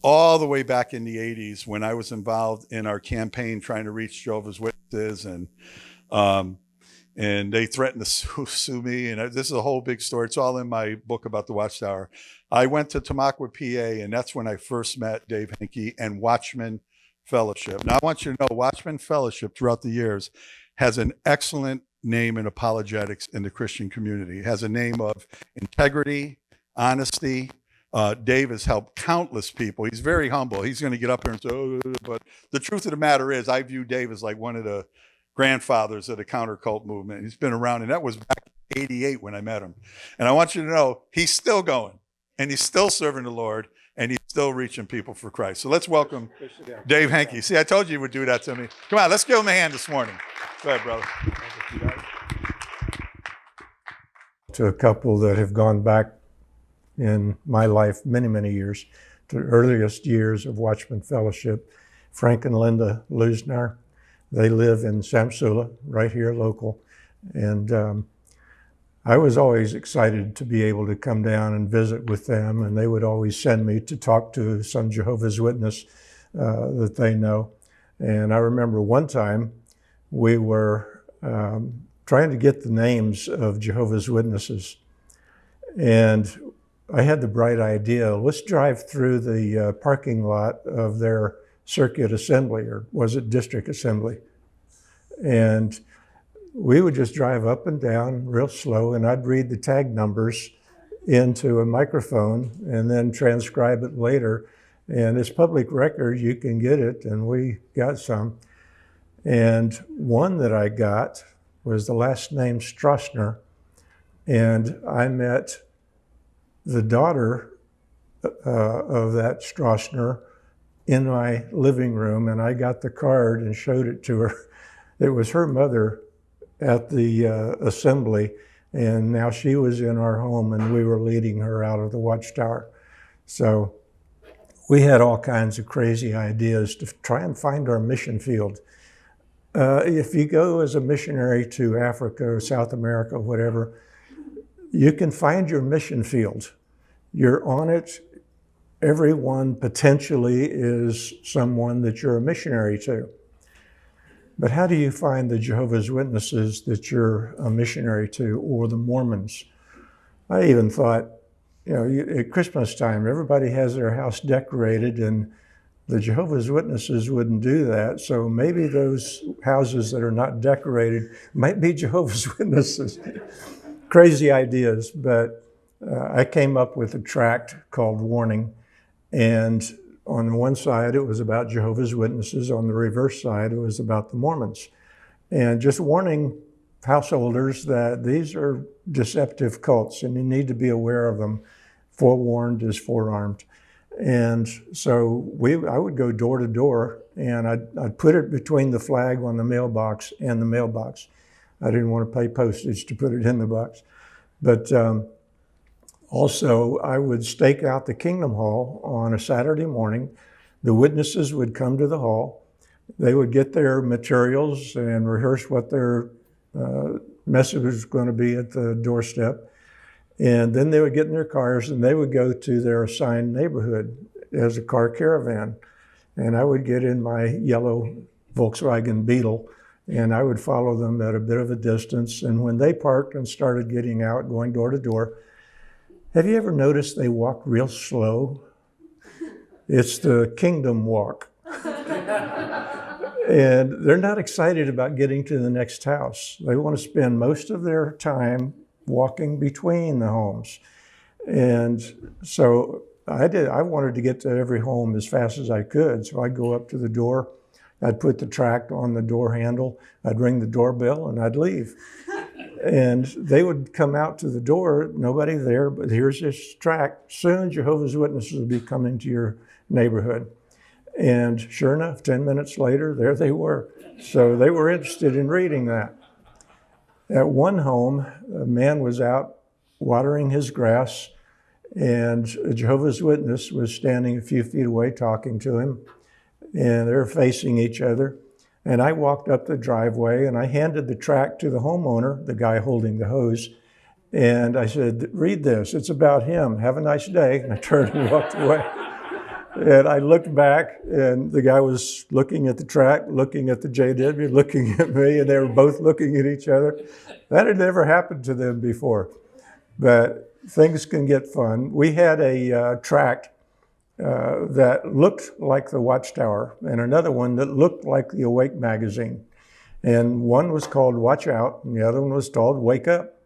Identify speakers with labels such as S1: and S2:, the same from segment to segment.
S1: all the way back in the 80s when I was involved in our campaign trying to reach Jehovah's Witnesses, um, and they threatened to sue me. And this is a whole big story. It's all in my book about the Watchtower. I went to Tamaqua, PA, and that's when I first met Dave Henke and Watchman Fellowship. Now, I want you to know Watchman Fellowship throughout the years has an excellent name in apologetics in the Christian community. It has a name of integrity, honesty. Dave has helped countless people. He's very humble. He's going to get up here and say, oh, but the truth of the matter is, I view Dave as like one of the grandfathers of the counter-cult movement. He's been around, and that was back in 88 when I met him. And I want you to know, he's still going, and he's still serving the Lord, and he's still reaching people for Christ. So let's welcome Dave Henke. See, I told you would do that to me. Come on, let's give him a hand this morning. Go ahead, brother.
S2: To a couple that have gone back in my life many, many years, to the earliest years of Watchman Fellowship, Frank and Linda Lusnar. They live in Samsula, right here local. And I was always excited to be able to come down and visit with them, and they would always send me to talk to some Jehovah's Witness that they know. And I remember one time we were trying to get the names of Jehovah's Witnesses. And I had the bright idea, let's drive through the parking lot of their circuit assembly, or was it district assembly? And we would just drive up and down real slow, and I'd read the tag numbers into a microphone and then transcribe it later. And it's public record, you can get it, and we got some. And one that I got was the last name Stroessner, and I met the daughter of that Stroessner in my living room, and I got the card and showed it to her. It was her mother at the assembly, and now she was in our home, and we were leading her out of the Watchtower. So we had all kinds of crazy ideas to try and find our mission field. If you go as a missionary to Africa or South America, whatever, you can find your mission field. You're on it. Everyone potentially is someone that you're a missionary to. But how do you find the Jehovah's Witnesses that you're a missionary to, or the Mormons? I even thought, at Christmas time, everybody has their house decorated, and the Jehovah's Witnesses wouldn't do that. So maybe those houses that are not decorated might be Jehovah's Witnesses. Crazy ideas, but I came up with a tract called Warning. And on one side, it was about Jehovah's Witnesses. On the reverse side, it was about the Mormons. And just warning householders that these are deceptive cults and you need to be aware of them. Forewarned is forearmed. And so I would go door to door, and I'd put it between the flag on the mailbox and the mailbox. I didn't want to pay postage to put it in the box. But also, I would stake out the Kingdom Hall on a Saturday morning. The witnesses would come to the hall. They would get their materials and rehearse what their message was going to be at the doorstep. And then they would get in their cars and they would go to their assigned neighborhood as a car caravan. And I would get in my yellow Volkswagen Beetle and I would follow them at a bit of a distance. And when they parked and started getting out, going door to door, have you ever noticed they walk real slow? It's the kingdom walk. And they're not excited about getting to the next house. They want to spend most of their time walking between the homes. And so I wanted to get to every home as fast as I could. So I'd go up to the door, I'd put the tract on the door handle, I'd ring the doorbell, and I'd leave. And they would come out to the door, nobody there, but here's this tract. Soon Jehovah's Witnesses will be coming to your neighborhood. And sure enough, 10 minutes later, there they were. So they were interested in reading that. At one home, a man was out watering his grass, and a Jehovah's Witness was standing a few feet away talking to him, and they're facing each other. And I walked up the driveway, and I handed the tract to the homeowner, the guy holding the hose, and I said, read this, it's about him, have a nice day. And I turned and walked away. And I looked back, and the guy was looking at the track, looking at the JW, looking at me, and they were both looking at each other. That had never happened to them before. But things can get fun. We had a track that looked like the Watchtower, and another one that looked like the Awake magazine. And one was called Watch Out, and the other one was called Wake Up.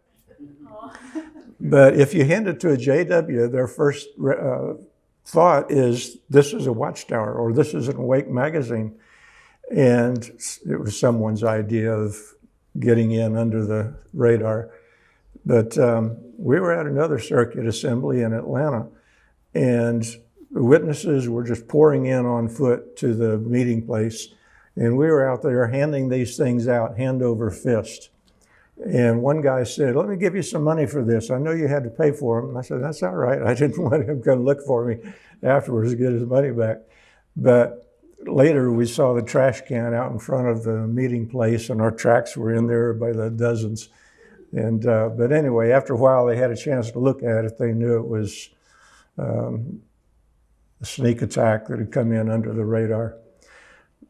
S2: But if you hand it to a JW, their first thought is, this is a Watchtower, or this is an Awake magazine. And it was someone's idea of getting in under the radar. But we were at another circuit assembly in Atlanta, and the witnesses were just pouring in on foot to the meeting place. And we were out there handing these things out, hand over fist. And one guy said, let me give you some money for this. I know you had to pay for them. And I said, that's all right. I didn't want him to come look for me afterwards to get his money back. But later we saw the trash can out in front of the meeting place, and our tracks were in there by the dozens. And but anyway, after a while they had a chance to look at it. They knew it was a sneak attack that had come in under the radar.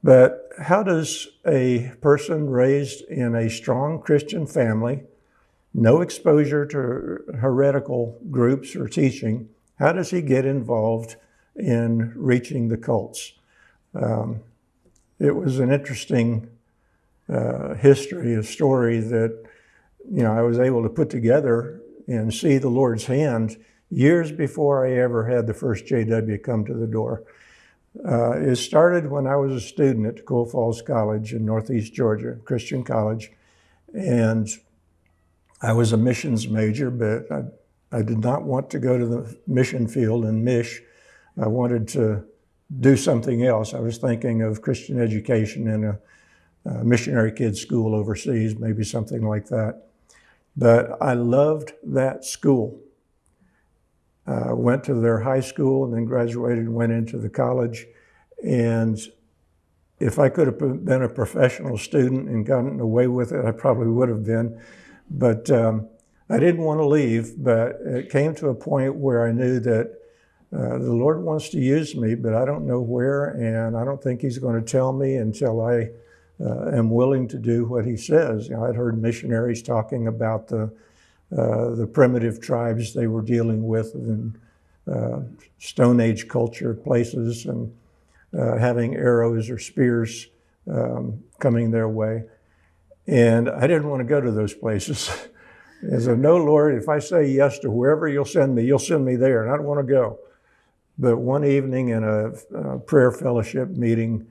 S2: But how does a person raised in a strong Christian family, no exposure to heretical groups or teaching, how does he get involved in reaching the cults? It was an interesting history, a story that I was able to put together and see the Lord's hand years before I ever had the first JW come to the door. It started when I was a student at Tacoma Falls College in Northeast Georgia, Christian college. And I was a missions major, but I did not want to go to the mission field and mish. I wanted to do something else. I was thinking of Christian education in a missionary kids school overseas, maybe something like that. But I loved that school. Went to their high school and then graduated and went into the college. And if I could have been a professional student and gotten away with it, I probably would have been. But I didn't want to leave, but it came to a point where I knew that the Lord wants to use me, but I don't know where, and I don't think he's going to tell me until I am willing to do what he says. I'd heard missionaries talking about the primitive tribes they were dealing with in Stone Age culture places, and having arrows or spears coming their way. And I didn't want to go to those places. I said, no, Lord, if I say yes to wherever you'll send me there, and I don't want to go. But one evening in a prayer fellowship meeting,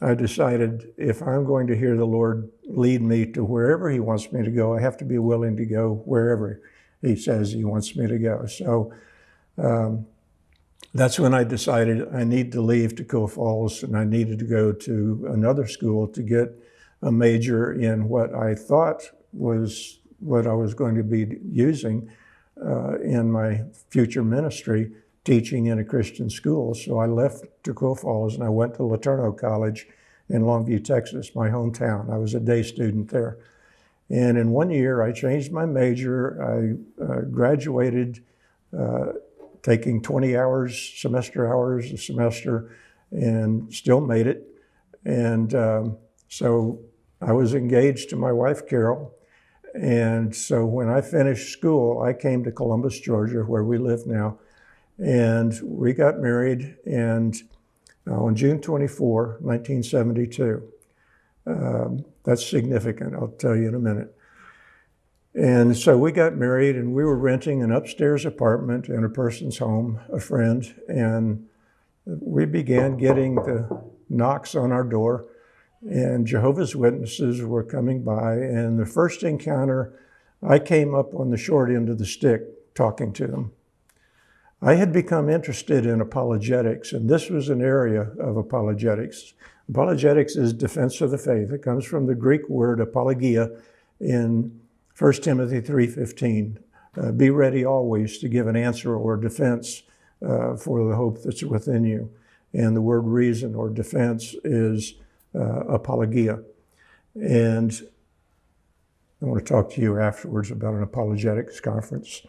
S2: I decided if I'm going to hear the Lord lead me to wherever he wants me to go, I have to be willing to go wherever he says he wants me to go. So that's when I decided I need to leave Tacoma Falls, and I needed to go to another school to get a major in what I thought was what I was going to be using in my future ministry, teaching in a Christian school. So I left Tacoma Falls and I went to Laterno College in Longview, Texas, my hometown. I was a day student there. And in 1 year, I changed my major. I graduated taking 20 hours, semester hours a semester, and still made it. And so I was engaged to my wife, Carol. And so when I finished school, I came to Columbus, Georgia, where we live now. And we got married on June 24, 1972. That's significant, I'll tell you in a minute. And so we got married, and we were renting an upstairs apartment in a person's home, a friend, and we began getting the knocks on our door, and Jehovah's Witnesses were coming by. And the first encounter, I came up on the short end of the stick talking to them. I had become interested in apologetics, and this was an area of apologetics. Apologetics is defense of the faith. It comes from the Greek word apologia in 1 Timothy 3:15. Be ready always to give an answer or defense for the hope that's within you. And the word reason or defense is apologia. And I want to talk to you afterwards about an apologetics conference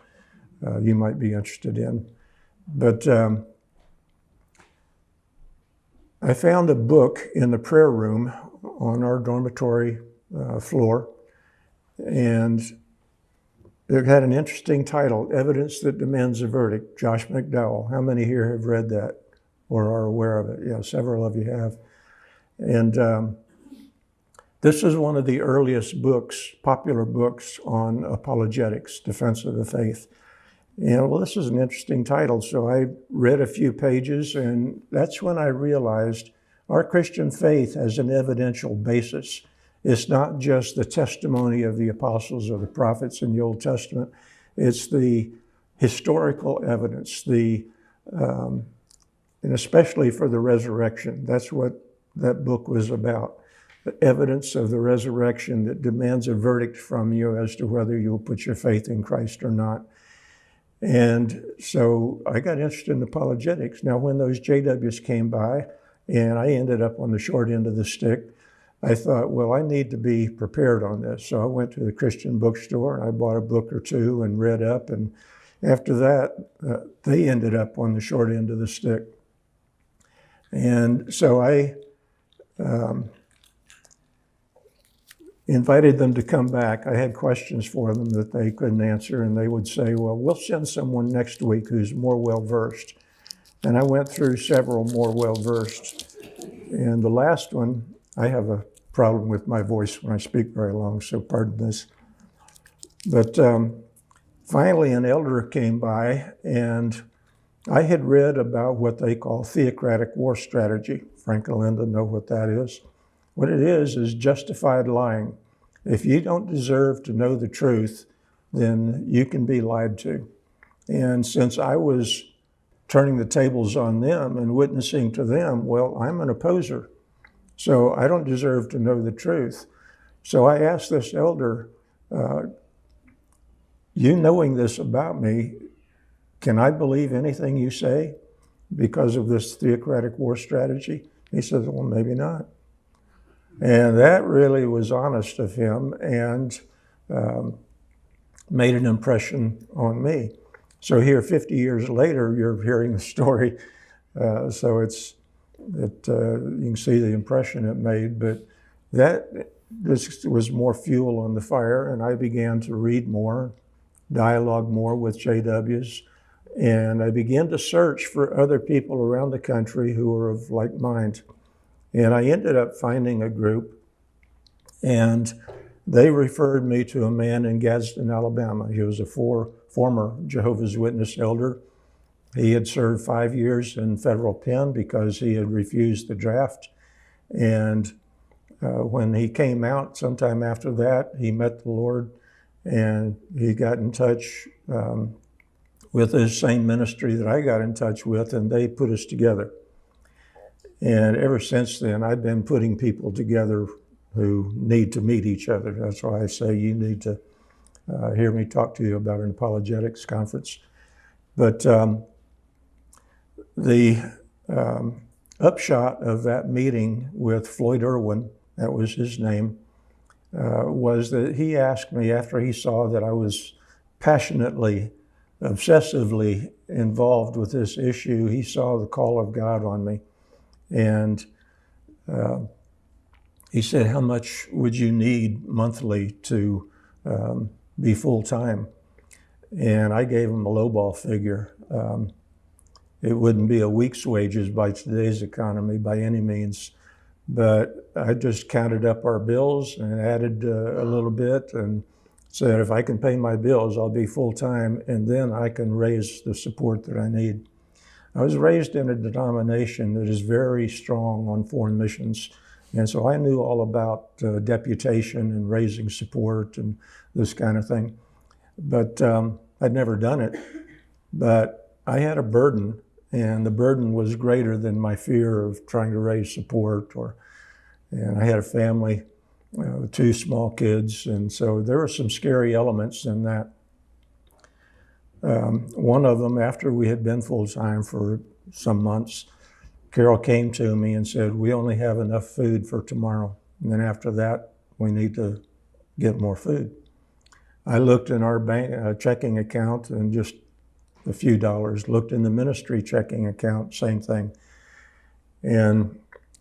S2: you might be interested in. But I found a book in the prayer room on our dormitory floor, and it had an interesting title, Evidence That Demands a Verdict, Josh McDowell. How many here have read that or are aware of it? Yeah, several of you have. And this is one of the earliest books, popular books on apologetics, defense of the faith. And well, this is an interesting title. So I read a few pages, and that's when I realized our Christian faith has an evidential basis. It's not just the testimony of the apostles or the prophets in the Old Testament. It's the historical evidence, and especially for the resurrection. That's what that book was about. The evidence of the resurrection that demands a verdict from you as to whether you'll put your faith in Christ or not. And so I got interested in apologetics. Now, when those JWs came by and I ended up on the short end of the stick, I thought, well, I need to be prepared on this. So I went to the Christian bookstore and I bought a book or two and read up. And after that, they ended up on the short end of the stick. And so I invited them to come back. I had questions for them that they couldn't answer, and they would say, well, we'll send someone next week who's more well-versed. And I went through several more well-versed. And the last one, I have a problem with my voice when I speak very long, so pardon this. But finally, an elder came by, and I had read about what they call theocratic war strategy. Frank and Linda know what that is. What it is justified lying. If you don't deserve to know the truth, then you can be lied to. And since I was turning the tables on them and witnessing to them, well, I'm an opposer. So I don't deserve to know the truth. So I asked this elder, you knowing this about me, can I believe anything you say because of this theocratic war strategy? He said, well, maybe not. And that really was honest of him and made an impression on me. So here, 50 years later, you're hearing the story. So you can see the impression it made. But this was more fuel on the fire, and I began to read more, dialogue more with JWs, and I began to search for other people around the country who were of like mind. And I ended up finding a group, and they referred me to a man in Gadsden, Alabama. He was a former Jehovah's Witness elder. He had served 5 years in federal pen because he had refused the draft. And when he came out, sometime after that, he met the Lord, and he got in touch with this same ministry that I got in touch with, and they put us together. And ever since then, I've been putting people together who need to meet each other. That's why I say you need to hear me talk to you about an apologetics conference. But the upshot of that meeting with Floyd Irwin, that was his name, was that he asked me, after he saw that I was passionately, obsessively involved with this issue, he saw the call of God on me. And he said, how much would you need monthly to be full-time? And I gave him a lowball figure. It wouldn't be a week's wages by today's economy by any means, but I just counted up our bills and added a little bit and said, if I can pay my bills, I'll be full-time, and then I can raise the support that I need. I was raised in a denomination that is very strong on foreign missions, and so I knew all about deputation and raising support and this kind of thing. But I'd never done it. But I had a burden, and the burden was greater than my fear of trying to raise support. And I had a family, with 2 small kids, and so there were some scary elements in that. One of them, after we had been full-time for some months, Carol came to me and said, we only have enough food for tomorrow. And then after that, we need to get more food. I looked in our bank checking account and just a few dollars. Looked in the ministry checking account, same thing. And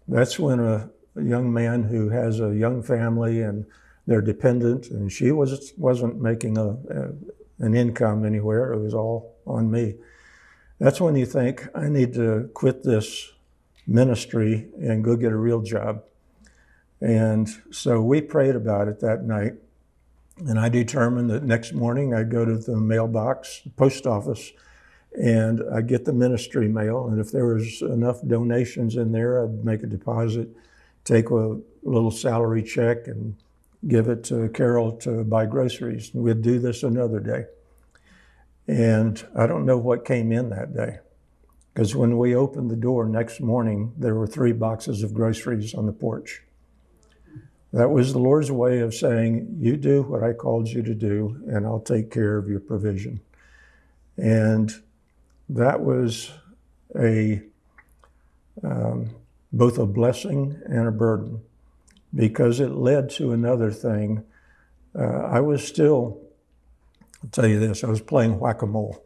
S2: That's when a young man who has a young family and they're dependent, and she wasn't making an income anywhere. It was all on me. That's when you think, I need to quit this ministry and go get a real job. And so we prayed about it that night, and I determined that next morning I'd go to the mailbox, post office, and I'd get the ministry mail, and if there was enough donations in there, I'd make a deposit, take a little salary check, and give it to Carol to buy groceries. And we'd do this another day. And I don't know what came in that day, because when we opened the door next morning, there were 3 boxes of groceries on the porch. That was the Lord's way of saying, you do what I called you to do, and I'll take care of your provision. And that was both a blessing and a burden, because it led to another thing. I was still, I'll tell you this, I was playing whack-a-mole.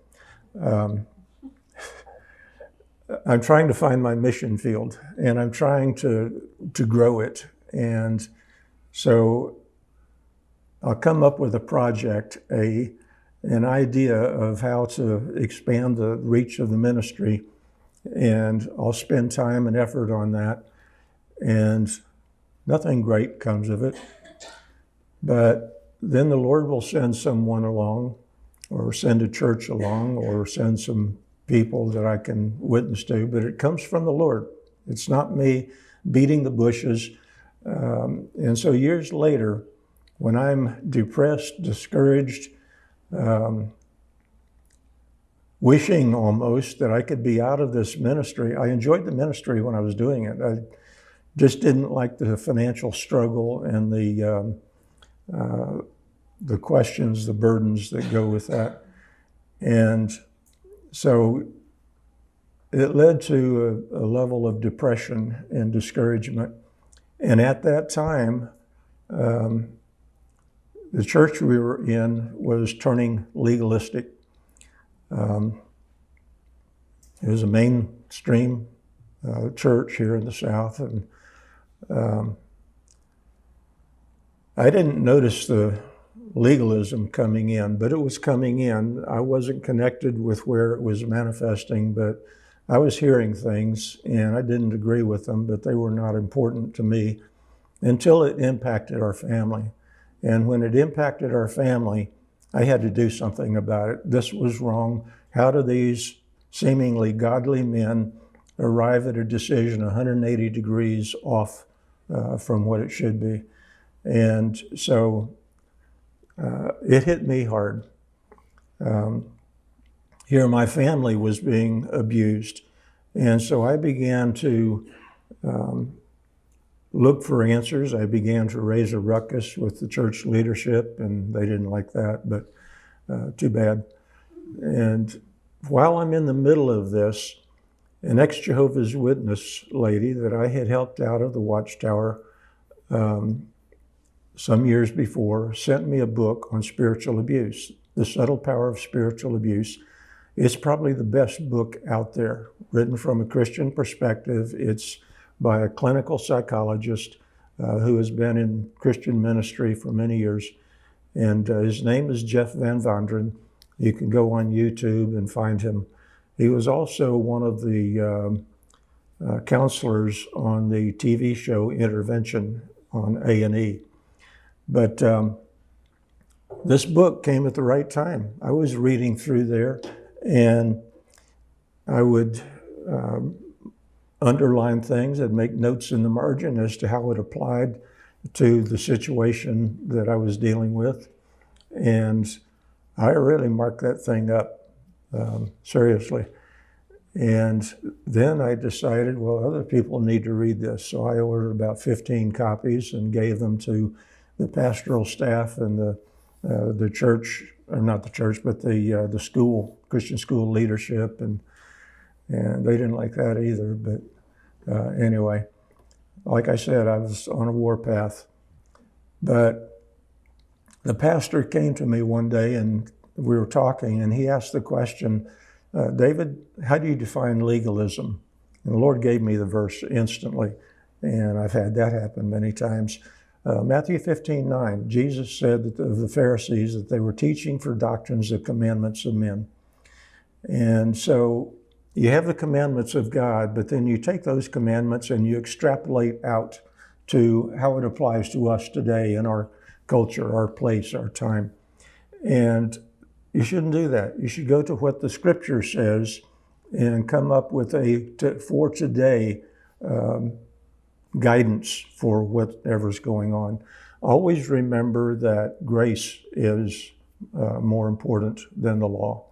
S2: I'm trying to find my mission field, and I'm trying to grow it. And so I'll come up with a project, an idea of how to expand the reach of the ministry, and I'll spend time and effort on that, and nothing great comes of it. But then the Lord will send someone along, or send a church along, or send some people that I can witness to, but it comes from the Lord. It's not me beating the bushes. And so years later, when I'm depressed, discouraged, wishing almost that I could be out of this ministry. I enjoyed the ministry when I was doing it. I just didn't like the financial struggle and the questions, the burdens that go with that. And so it led to a level of depression and discouragement. And at that time, the church we were in was turning legalistic. It was a mainstream church here in the South, and I didn't notice the legalism coming in, but it was coming in. I wasn't connected with where it was manifesting, but I was hearing things, and I didn't agree with them, but they were not important to me until it impacted our family. And when it impacted our family, I had to do something about it. This was wrong. How do these seemingly godly men arrive at a decision 180 degrees off from what it should be? And so it hit me hard. Here, my family was being abused. And so I began to look for answers. I began to raise a ruckus with the church leadership, and they didn't like that, but too bad. And while I'm in the middle of this, an ex-Jehovah's Witness lady that I had helped out of the Watchtower some years before sent me a book on spiritual abuse, The Subtle Power of Spiritual Abuse. It's probably the best book out there, written from a Christian perspective. It's by a clinical psychologist who has been in Christian ministry for many years. And his name is Jeff Van Vonderen. You can go on YouTube and find him. He was also one of the counselors on the TV show Intervention on A&E. But this book came at the right time. I was reading through there, and I would underline things and make notes in the margin as to how it applied to the situation that I was dealing with. And I really marked that thing up, seriously. And then I decided, well, other people need to read this. So I ordered about 15 copies and gave them to the pastoral staff and the church, or not the church, but the school, Christian school leadership, and they didn't like that either. But anyway, like I said, I was on a warpath. But the pastor came to me one day, and we were talking, and he asked the question, David, how do you define legalism? And the Lord gave me the verse instantly. And I've had that happen many times. Matthew 15:9, Jesus said that of the Pharisees that they were teaching for doctrines the commandments of men. And so you have the commandments of God, but then you take those commandments and you extrapolate out to how it applies to us today in our culture, our place, our time. And you shouldn't do that. You should go to what the scripture says and come up with for today guidance for whatever's going on. Always remember that grace is more important than the law.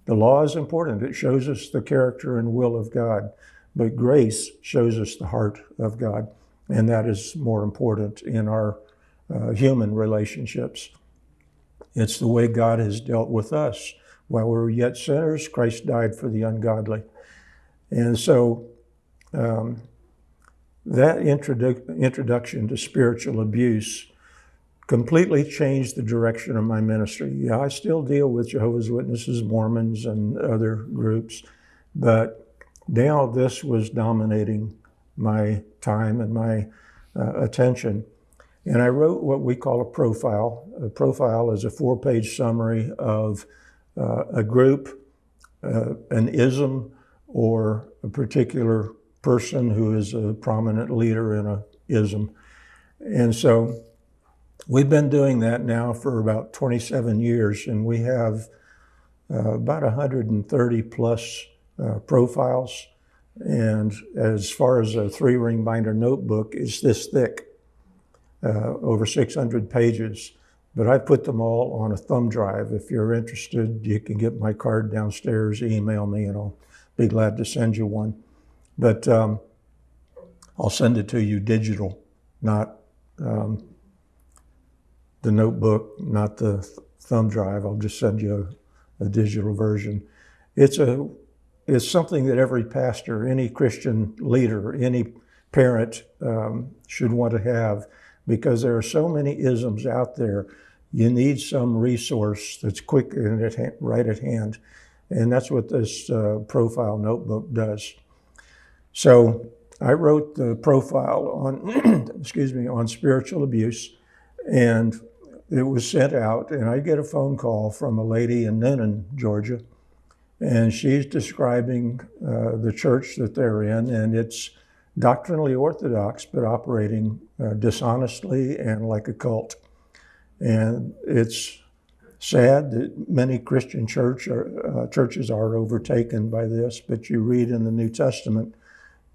S2: The law is important. It shows us the character and will of God, but grace shows us the heart of God, and that is more important in our human relationships. It's the way God has dealt with us. While we were yet sinners, Christ died for the ungodly. And so that introduction to spiritual abuse completely changed the direction of my ministry. Yeah, I still deal with Jehovah's Witnesses, Mormons, and other groups, but now this was dominating my time and my attention. And I wrote what we call a profile. A profile is a 4-page summary of a group, an ism, or a particular person who is a prominent leader in a ism. And so we've been doing that now for about 27 years, and we have about 130 plus profiles. And as far as a 3-ring binder notebook, it's this thick, over 600 pages. But I put them all on a thumb drive. If you're interested, you can get my card downstairs, email me, and I'll be glad to send you one. But I'll send it to you digital, not the notebook, not the thumb drive. I'll just send you a digital version. It's something that every pastor, any Christian leader, any parent should want to have, because there are so many isms out there. You need some resource that's quick and right at hand. And that's what this profile notebook does. So I wrote the profile on, on spiritual abuse, and it was sent out, and I get a phone call from a lady in Noonan, Georgia, and she's describing the church that they're in, and it's doctrinally orthodox, but operating dishonestly and like a cult. And it's sad that many Christian churches are overtaken by this, but you read in the New Testament,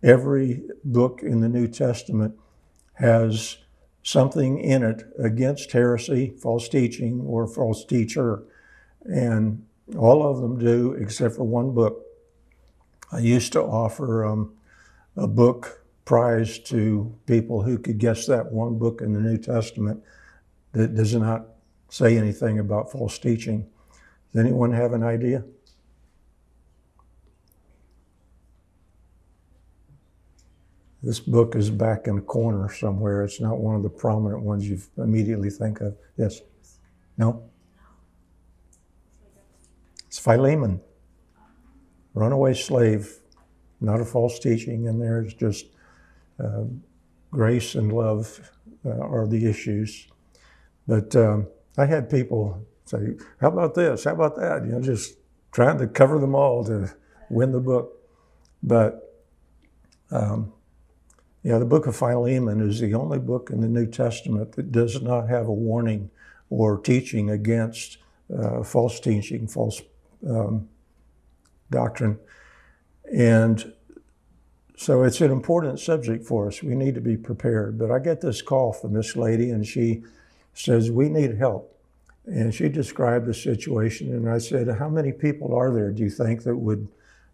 S2: every book in the New Testament has something in it against heresy, false teaching, or false teacher. And all of them do, except for one book. I used to offer a book prize to people who could guess that one book in the New Testament that does not say anything about false teaching. Does anyone have an idea? This book is back in a corner somewhere. It's not one of the prominent ones you immediately think of. Yes? No? It's Philemon. Runaway slave. Not a false teaching in there. It's just grace and love are the issues. But I had people say, how about this? How about that? You know, just trying to cover them all to win the book. But the book of Philemon is the only book in the New Testament that does not have a warning or teaching against false teaching, false doctrine. And so it's an important subject for us. We need to be prepared. But I get this call from this lady, and she says, we need help. And she described the situation, and I said, how many people are there, do you think, that would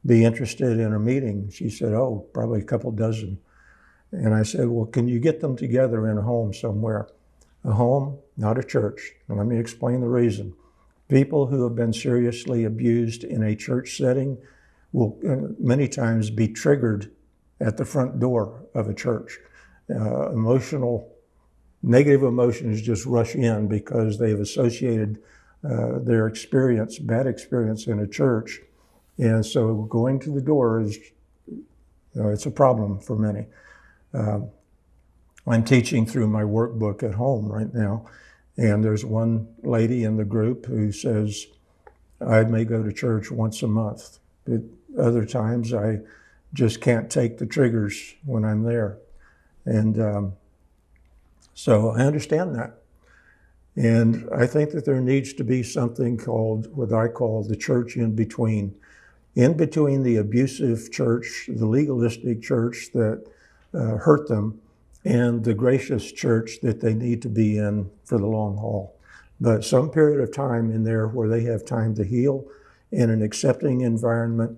S2: be interested in a meeting? She said, oh, probably a couple dozen. And I said, well, can you get them together in a home somewhere? A home, not a church. And let me explain the reason. People who have been seriously abused in a church setting will many times be triggered at the front door of a church. Negative emotions just rush in because they've associated their bad experience in a church. And so going to the door is, it's a problem for many. I'm teaching through my workbook at home right now, and there's one lady in the group who says, I may go to church once a month, but other times I just can't take the triggers when I'm there. And so I understand that. And I think that there needs to be something called what I call the church in between the abusive church, the legalistic church that hurt them, and the gracious church that they need to be in for the long haul. But some period of time in there where they have time to heal in an accepting environment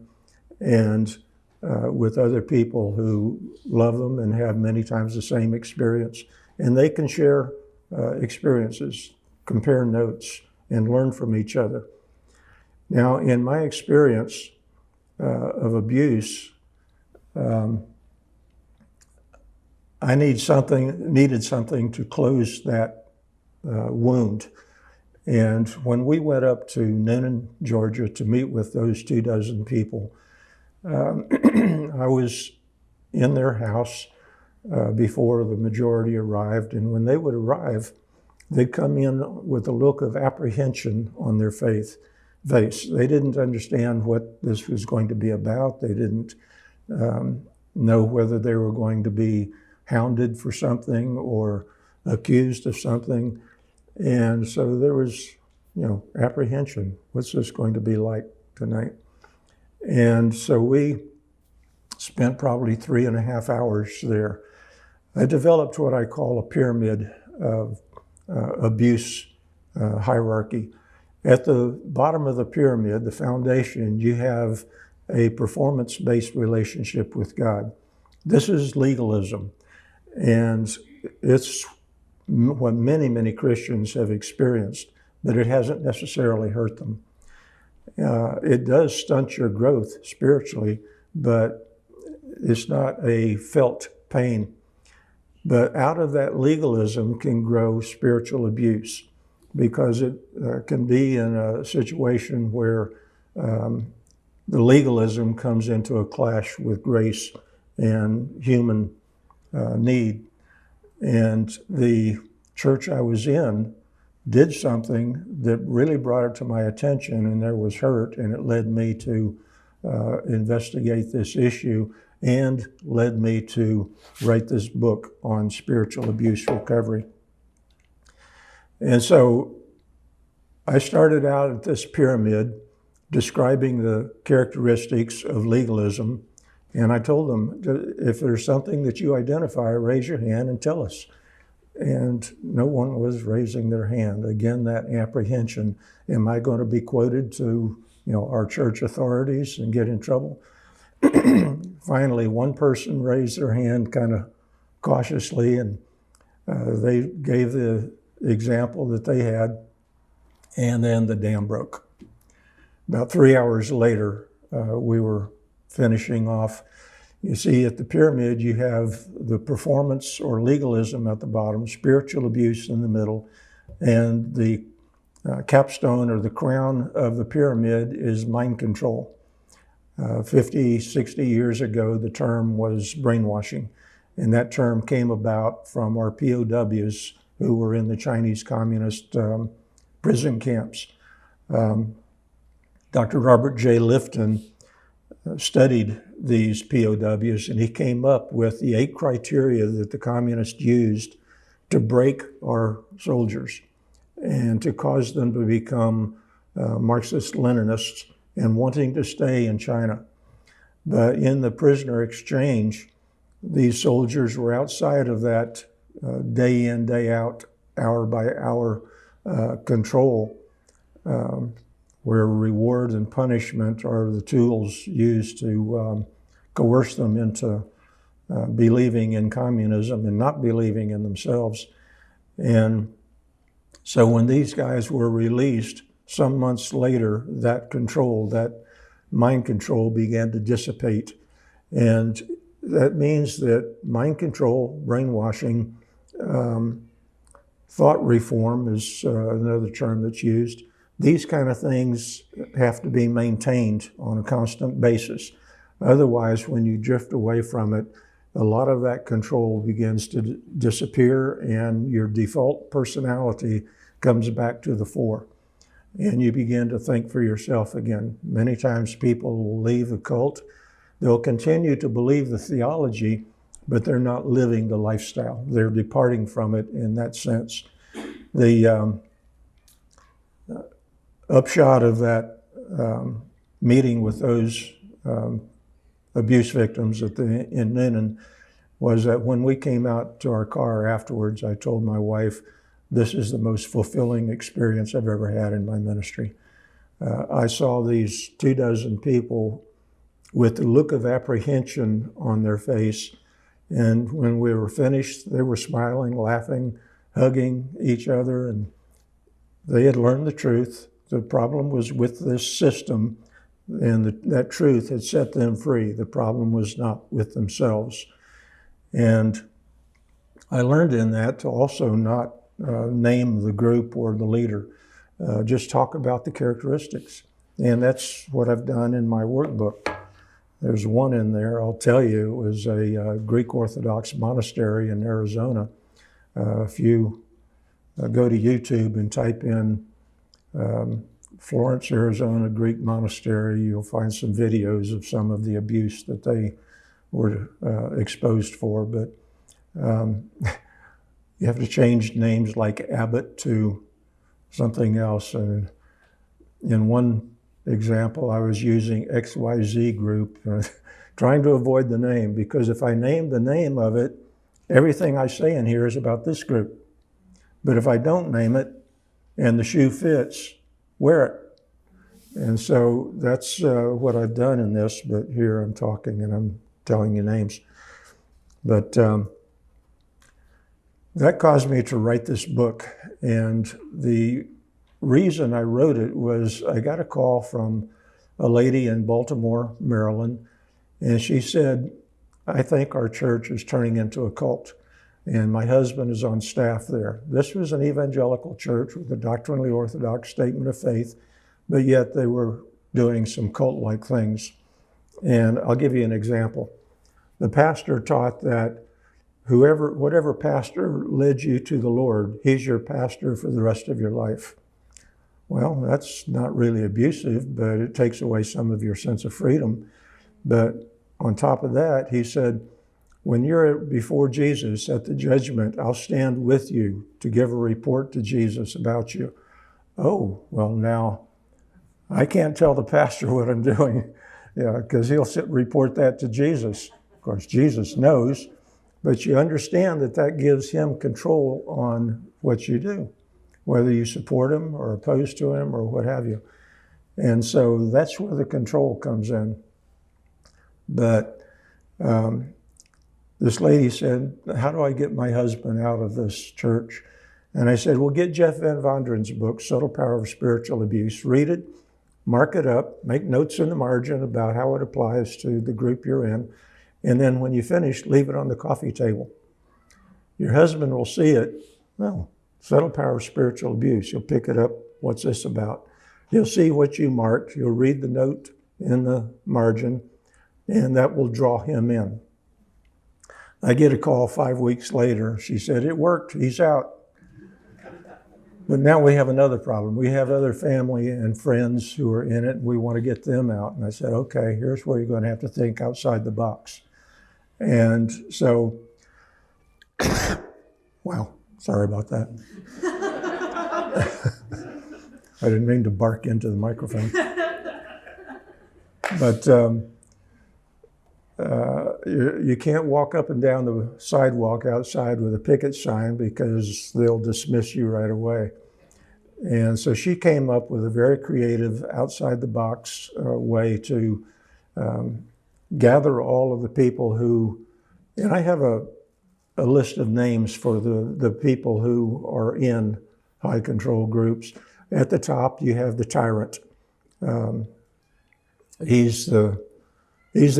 S2: and with other people who love them and have many times the same experience. And they can share experiences, compare notes, and learn from each other. Now, in my experience of abuse, I needed something to close that wound. And when we went up to Noonan, Georgia to meet with those 24 people, I was in their house before the majority arrived. And when they would arrive, they'd come in with a look of apprehension on their face. They didn't understand what this was going to be about. They didn't know whether they were going to be hounded for something or accused of something. And so there was, apprehension. What's this going to be like tonight? And so we spent probably 3.5 hours there. I developed what I call a pyramid of abuse hierarchy. At the bottom of the pyramid, the foundation, you have a performance-based relationship with God. This is legalism, and it's what many, many Christians have experienced, but it hasn't necessarily hurt them. It does stunt your growth spiritually, but it's not a felt pain. But out of that legalism can grow spiritual abuse, because it can be in a situation where the legalism comes into a clash with grace and human need. And the church I was in did something that really brought it to my attention, and there was hurt, and it led me to investigate this issue and led me to write this book on spiritual abuse recovery. And so I started out at this pyramid describing the characteristics of legalism, and I told them, if there's something that you identify, raise your hand and tell us. And no one was raising their hand. Again, that apprehension. Am I going to be quoted to our church authorities and get in trouble? Finally, one person raised their hand kind of cautiously, and they gave the example that they had, and then the dam broke. About 3 hours later, we were finishing off. You see, at the pyramid, you have the performance or legalism at the bottom, spiritual abuse in the middle, and the capstone or the crown of the pyramid is mind control. 50, 60 years ago, the term was brainwashing, and that term came about from our POWs who were in the Chinese communist prison camps. Dr. Robert J. Lifton studied these POWs, and he came up with the 8 criteria that the communists used to break our soldiers and to cause them to become Marxist-Leninists and wanting to stay in China. But in the prisoner exchange, these soldiers were outside of that day in, day out, hour by hour control, where reward and punishment are the tools used to coerce them into believing in communism and not believing in themselves. And so when these guys were released, some months later, that control, that mind control began to dissipate. And that means that mind control, brainwashing, thought reform is another term that's used. These kind of things have to be maintained on a constant basis. Otherwise, when you drift away from it, a lot of that control begins to disappear, and your default personality comes back to the fore. And you begin to think for yourself again. Many times people will leave a cult. They'll continue to believe the theology, but they're not living the lifestyle. They're departing from it in that sense. The upshot of that meeting with those abuse victims in Newnan was that when we came out to our car afterwards, I told my wife, this is the most fulfilling experience I've ever had in my ministry. I saw these 24 people with the look of apprehension on their face, and when we were finished, they were smiling, laughing, hugging each other, and they had learned the truth. The problem was with this system, and that truth had set them free. The problem was not with themselves. And I learned in that to also not name the group or the leader, just talk about the characteristics. And that's what I've done in my workbook. There's one in there, I'll tell you, it was a Greek Orthodox monastery in Arizona. If you go to YouTube and type in Florence, Arizona, Greek monastery, you'll find some videos of some of the abuse that they were exposed for. But you have to change names like Abbott to something else. And in one example, I was using XYZ group, trying to avoid the name, because if I name the name of it, everything I say in here is about this group. But if I don't name it and the shoe fits, wear it. And so that's what I've done in this, but here I'm talking and I'm telling you names. But that caused me to write this book. And the reason I wrote it was I got a call from a lady in Baltimore, Maryland, and she said, I think our church is turning into a cult, and my husband is on staff there. This was an evangelical church with a doctrinally orthodox statement of faith, but yet they were doing some cult-like things. And I'll give you an example. The pastor taught that whatever pastor led you to the Lord, he's your pastor for the rest of your life. Well, that's not really abusive, but it takes away some of your sense of freedom. But on top of that, he said, when you're before Jesus at the judgment, I'll stand with you to give a report to Jesus about you. Oh, well, now I can't tell the pastor what I'm doing, because he'll report that to Jesus. Of course, Jesus knows, but you understand that gives him control on what you do, whether you support him or oppose to him or what have you. And so that's where the control comes in. But this lady said, how do I get my husband out of this church? And I said, well, get Jeff Van Vonderen's book, Subtle Power of Spiritual Abuse. Read it, mark it up, make notes in the margin about how it applies to the group you're in. And then when you finish, leave it on the coffee table. Your husband will see it. No, Subtle Power of Spiritual Abuse. You'll pick it up. What's this about? You'll see what you marked. You'll read the note in the margin, and that will draw him in. I get a call 5 weeks later. She said, it worked. He's out. But now we have another problem. We have other family and friends who are in it, and we want to get them out. And I said, okay, here's where you're going to have to think outside the box. And so, wow, sorry about that. I didn't mean to bark into the microphone. But you can't walk up and down the sidewalk outside with a picket sign because they'll dismiss you right away. And so she came up with a very creative, outside the box way to gather all of the people who, and I have a list of names for the people who are in high control groups. At the top, you have the tyrant. He's the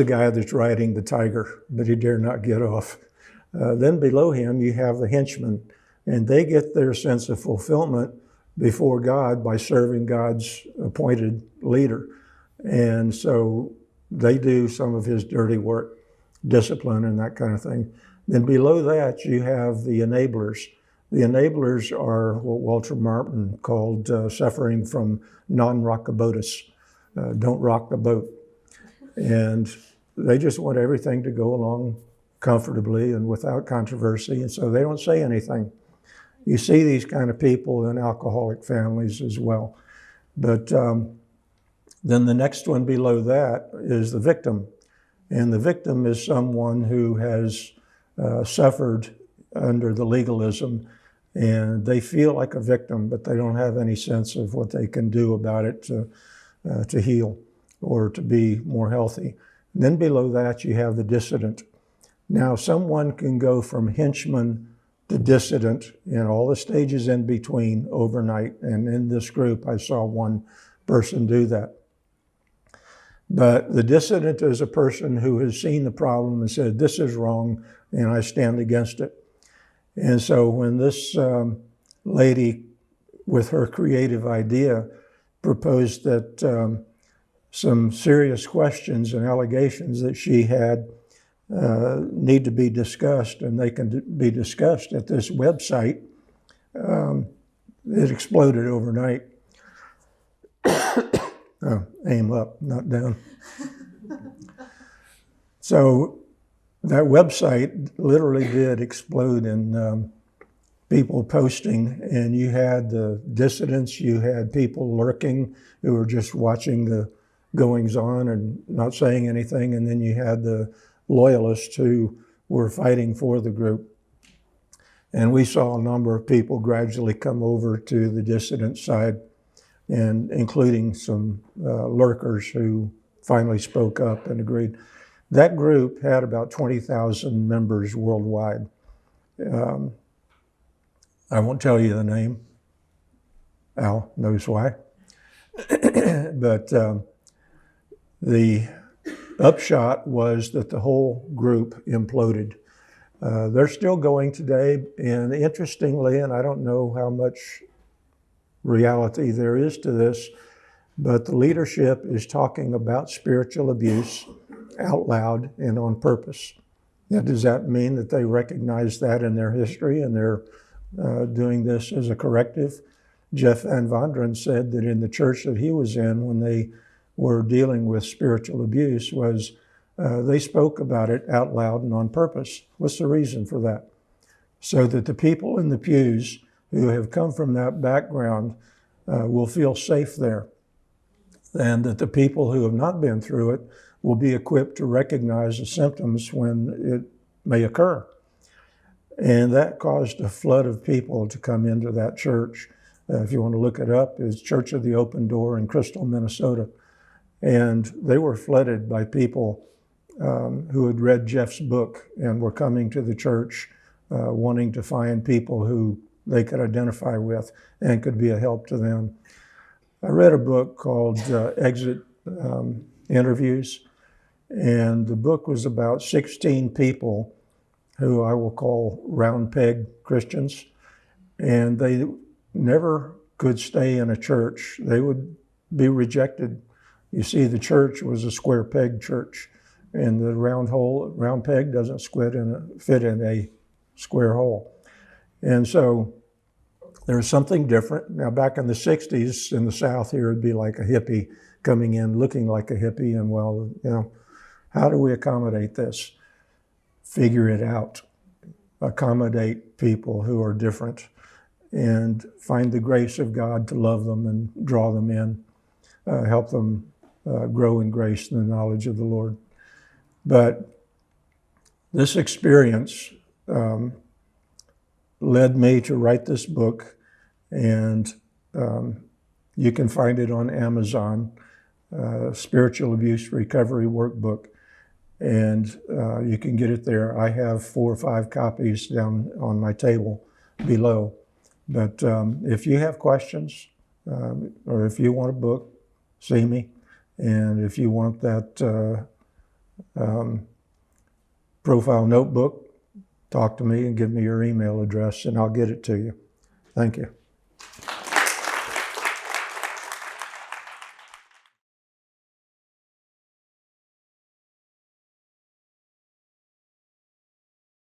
S2: guy that's riding the tiger, but he dare not get off. Then below him, you have the henchmen, and they get their sense of fulfillment before God by serving God's appointed leader. And so they do some of his dirty work. discipline and that kind of thing. Then below that, you have the enablers. The enablers are what Walter Martin called suffering from non-rockabotus. Don't rock the boat. And they just want everything to go along comfortably and without controversy, and so they don't say anything. You see these kind of people in alcoholic families as well. But then the next one below that is the victim. And the victim is someone who has suffered under the legalism, and they feel like a victim, but they don't have any sense of what they can do about it to heal or to be more healthy. And then below that, you have the dissident. Now, someone can go from henchman to dissident in all the stages in between overnight. And in this group, I saw one person do that. But the dissident is a person who has seen the problem and said, this is wrong, and I stand against it. And so when this lady, with her creative idea, proposed that some serious questions and allegations that she had need to be discussed, and they can be discussed at this website, it exploded overnight. Oh, aim up, not down. So that website literally did explode in people posting, and you had the dissidents, you had people lurking who were just watching the goings on and not saying anything, and then you had the loyalists who were fighting for the group. And we saw a number of people gradually come over to the dissident side, and including some lurkers who finally spoke up and agreed. That group had about 20,000 members worldwide. I won't tell you the name. Al knows why. But the upshot was that the whole group imploded. They're still going today, and interestingly, and I don't know how much reality there is to this, but the leadership is talking about spiritual abuse out loud and on purpose. Now, does that mean that they recognize that in their history and they're doing this as a corrective? Jeff Van Vonderen said that in the church that he was in, when they were dealing with spiritual abuse, was they spoke about it out loud and on purpose. What's the reason for that? So that the people in the pews who have come from that background will feel safe there, and that the people who have not been through it will be equipped to recognize the symptoms when it may occur. And that caused a flood of people to come into that church. If you want to look it up, it's Church of the Open Door in Crystal, Minnesota. And they were flooded by people who had read Jeff's book and were coming to the church wanting to find people who they could identify with and could be a help to them. I read a book called Exit Interviews, and the book was about 16 people who I will call round peg Christians, and they never could stay in a church. They would be rejected. You see, the church was a square peg church, and the round peg doesn't fit in a square hole. And so there's something different. Now, back in the 60s in the South here, it'd be like a hippie coming in looking like a hippie, and well, you know, how do we accommodate this? Figure it out. Accommodate people who are different and find the grace of God to love them and draw them in, help them grow in grace and the knowledge of the Lord. But this experience led me to write this book, and you can find it on Amazon, Spiritual Abuse Recovery Workbook, and you can get it there. I have 4 or 5 copies down on my table below. But if you have questions, or if you want a book, see me. And if you want that profile notebook, talk to me and give me your email address, and I'll get it to you. Thank you.